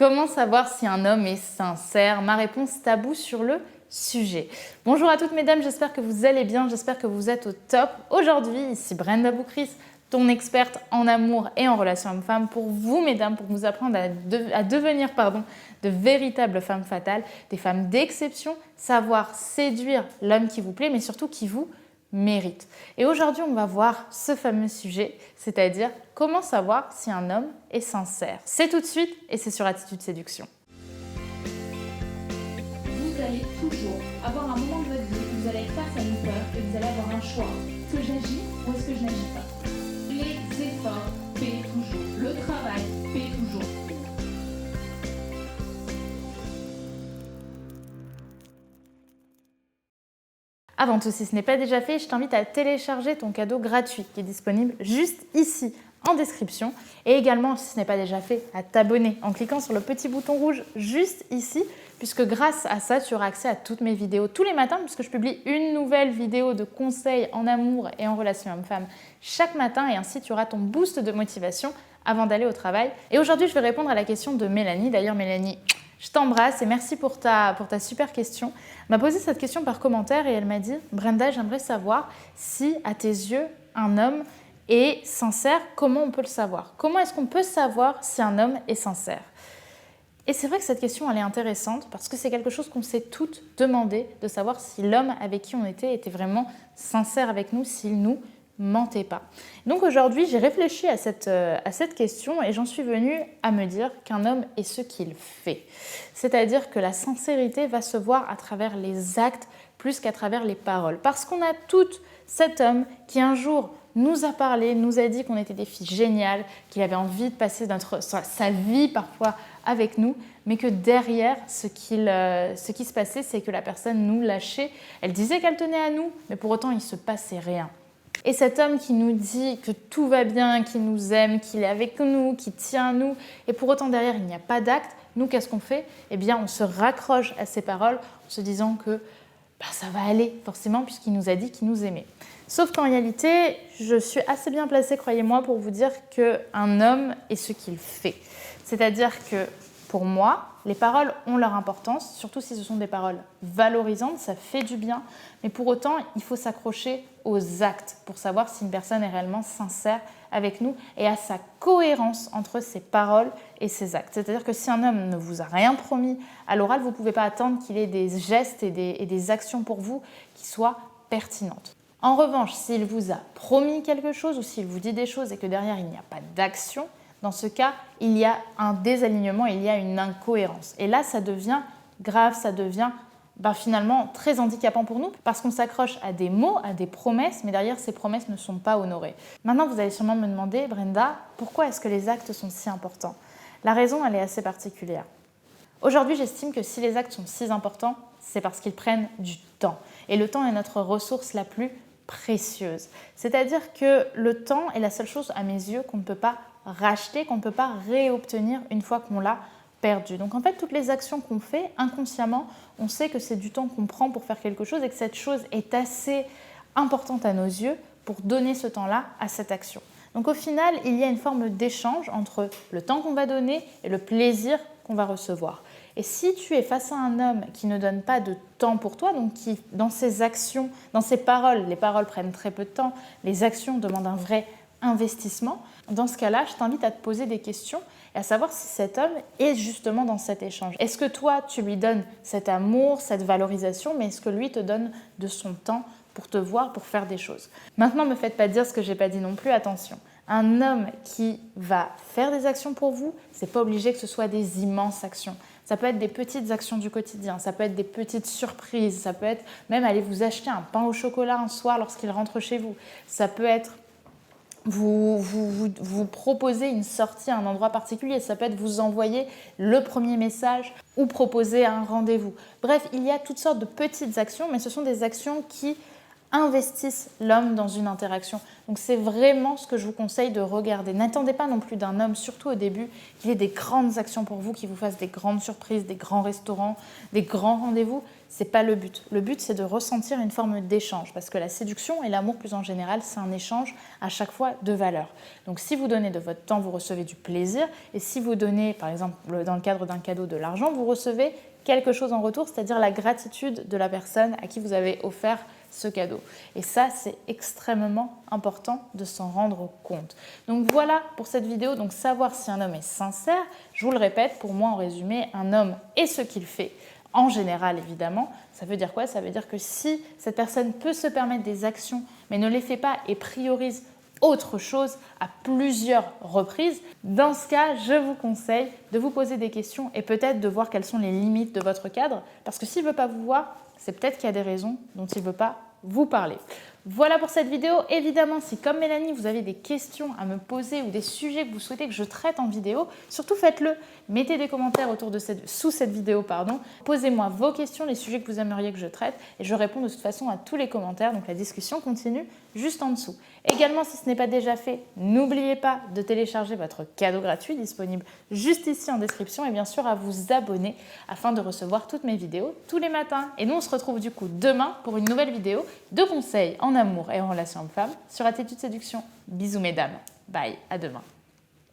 Comment savoir si un homme est sincère? Ma réponse taboue sur le sujet. Bonjour à toutes mesdames, j'espère que vous allez bien, j'espère que vous êtes au top. Aujourd'hui, ici Brenda Boukris, ton experte en amour et en relations hommes-femmes pour vous mesdames, pour vous apprendre à devenir de véritables femmes fatales, des femmes d'exception, savoir séduire l'homme qui vous plaît, mais surtout qui vous mérite. Et aujourd'hui, on va voir ce fameux sujet, c'est-à-dire comment savoir si un homme est sincère. C'est tout de suite et c'est sur Attitude Séduction. Vous allez toujours avoir un moment de votre vie où vous allez être face à une peur et vous allez avoir un choix. Est-ce que j'agis ou est-ce que je n'agis pas? Les efforts paient toujours. Le travail paie toujours. Avant tout, si ce n'est pas déjà fait, je t'invite à télécharger ton cadeau gratuit qui est disponible juste ici en description. Et également, si ce n'est pas déjà fait, à t'abonner en cliquant sur le petit bouton rouge juste ici, puisque grâce à ça, tu auras accès à toutes mes vidéos tous les matins, puisque je publie une nouvelle vidéo de conseils en amour et en relations hommes-femmes chaque matin. Et ainsi, tu auras ton boost de motivation avant d'aller au travail. Et aujourd'hui, je vais répondre à la question de Mélanie. D'ailleurs, Mélanie, je t'embrasse et merci pour ta super question. Elle m'a posé cette question par commentaire et elle m'a dit « Brenda, j'aimerais savoir si, à tes yeux, un homme est sincère, comment on peut le savoir? Comment est-ce qu'on peut savoir si un homme est sincère ?» Et c'est vrai que cette question, elle est intéressante parce que c'est quelque chose qu'on s'est toutes demandé, de savoir si l'homme avec qui on était vraiment sincère avec nous, s'il nous mentait pas. Donc aujourd'hui, j'ai réfléchi à cette question et j'en suis venue à me dire qu'un homme est ce qu'il fait. C'est-à-dire que la sincérité va se voir à travers les actes plus qu'à travers les paroles. Parce qu'on a toutes cet homme qui un jour nous a parlé, nous a dit qu'on était des filles géniales, qu'il avait envie de passer sa vie parfois avec nous, mais que derrière, ce qui se passait, c'est que la personne nous lâchait. Elle disait qu'elle tenait à nous, mais pour autant, il ne se passait rien. Et cet homme qui nous dit que tout va bien, qu'il nous aime, qu'il est avec nous, qu'il tient à nous, et pour autant derrière il n'y a pas d'acte, nous qu'est-ce qu'on fait? Eh bien on se raccroche à ces paroles en se disant que ça va aller forcément puisqu'il nous a dit qu'il nous aimait. Sauf qu'en réalité, je suis assez bien placée, croyez-moi, pour vous dire qu'un homme est ce qu'il fait. C'est-à-dire que pour moi, les paroles ont leur importance, surtout si ce sont des paroles valorisantes, ça fait du bien, mais pour autant, il faut s'accrocher aux actes pour savoir si une personne est réellement sincère avec nous et à sa cohérence entre ses paroles et ses actes. C'est-à-dire que si un homme ne vous a rien promis à l'oral, vous ne pouvez pas attendre qu'il ait des gestes et des actions pour vous qui soient pertinentes. En revanche, s'il vous a promis quelque chose ou s'il vous dit des choses et que derrière il n'y a pas d'action, dans ce cas, il y a un désalignement, il y a une incohérence. Et là, ça devient grave, ça devient finalement très handicapant pour nous parce qu'on s'accroche à des mots, à des promesses, mais derrière, ces promesses ne sont pas honorées. Maintenant, vous allez sûrement me demander, Brenda, pourquoi est-ce que les actes sont si importants? La raison, elle est assez particulière. Aujourd'hui, j'estime que si les actes sont si importants, c'est parce qu'ils prennent du temps. Et le temps est notre ressource la plus précieuse. C'est-à-dire que le temps est la seule chose, à mes yeux, qu'on ne peut pas racheter, qu'on ne peut pas réobtenir une fois qu'on l'a perdu. Donc en fait, toutes les actions qu'on fait, inconsciemment, on sait que c'est du temps qu'on prend pour faire quelque chose et que cette chose est assez importante à nos yeux pour donner ce temps-là à cette action. Donc au final, il y a une forme d'échange entre le temps qu'on va donner et le plaisir qu'on va recevoir. Et si tu es face à un homme qui ne donne pas de temps pour toi, donc qui, dans ses actions, dans ses paroles, les paroles prennent très peu de temps, les actions demandent un vrai investissement, dans ce cas-là, je t'invite à te poser des questions et à savoir si cet homme est justement dans cet échange. Est-ce que toi, tu lui donnes cet amour, cette valorisation, mais est-ce que lui te donne de son temps pour te voir, pour faire des choses? Maintenant, ne me faites pas dire ce que je n'ai pas dit non plus, attention. Un homme qui va faire des actions pour vous, ce n'est pas obligé que ce soit des immenses actions. Ça peut être des petites actions du quotidien, ça peut être des petites surprises, ça peut être même aller vous acheter un pain au chocolat un soir lorsqu'il rentre chez vous. Ça peut être vous proposer une sortie à un endroit particulier, ça peut être vous envoyer le premier message ou proposer un rendez-vous. Bref, il y a toutes sortes de petites actions, mais ce sont des actions qui investissent l'homme dans une interaction. Donc c'est vraiment ce que je vous conseille de regarder. N'attendez pas non plus d'un homme, surtout au début, qu'il ait des grandes actions pour vous, qu'il vous fasse des grandes surprises, des grands restaurants, des grands rendez-vous. Ce n'est pas le but. Le but, c'est de ressentir une forme d'échange, parce que la séduction et l'amour plus en général, c'est un échange à chaque fois de valeur. Donc si vous donnez de votre temps, vous recevez du plaisir, et si vous donnez, par exemple, dans le cadre d'un cadeau, de l'argent, vous recevez quelque chose en retour, c'est-à-dire la gratitude de la personne à qui vous avez offert ce cadeau. Et ça, c'est extrêmement important de s'en rendre compte. Donc voilà pour cette vidéo. Donc savoir si un homme est sincère, je vous le répète, pour moi en résumé, un homme est ce qu'il fait. En général, évidemment, ça veut dire quoi? Ça veut dire que si cette personne peut se permettre des actions, mais ne les fait pas et priorise autre chose à plusieurs reprises, dans ce cas, je vous conseille de vous poser des questions et peut-être de voir quelles sont les limites de votre cadre, parce que s'il ne veut pas vous voir, c'est peut-être qu'il y a des raisons dont il ne veut pas vous parler. Voilà pour cette vidéo. Évidemment, si comme Mélanie, vous avez des questions à me poser ou des sujets que vous souhaitez que je traite en vidéo, surtout faites-le. Mettez des commentaires sous cette vidéo. Posez-moi vos questions, les sujets que vous aimeriez que je traite et je réponds de toute façon à tous les commentaires. Donc la discussion continue juste en dessous. Également, si ce n'est pas déjà fait, n'oubliez pas de télécharger votre cadeau gratuit disponible juste ici en description et bien sûr à vous abonner afin de recevoir toutes mes vidéos tous les matins. Et nous, on se retrouve du coup demain pour une nouvelle vidéo de conseils en amour et en relation homme-femme sur Attitude Séduction. Bisous mesdames. Bye, à demain.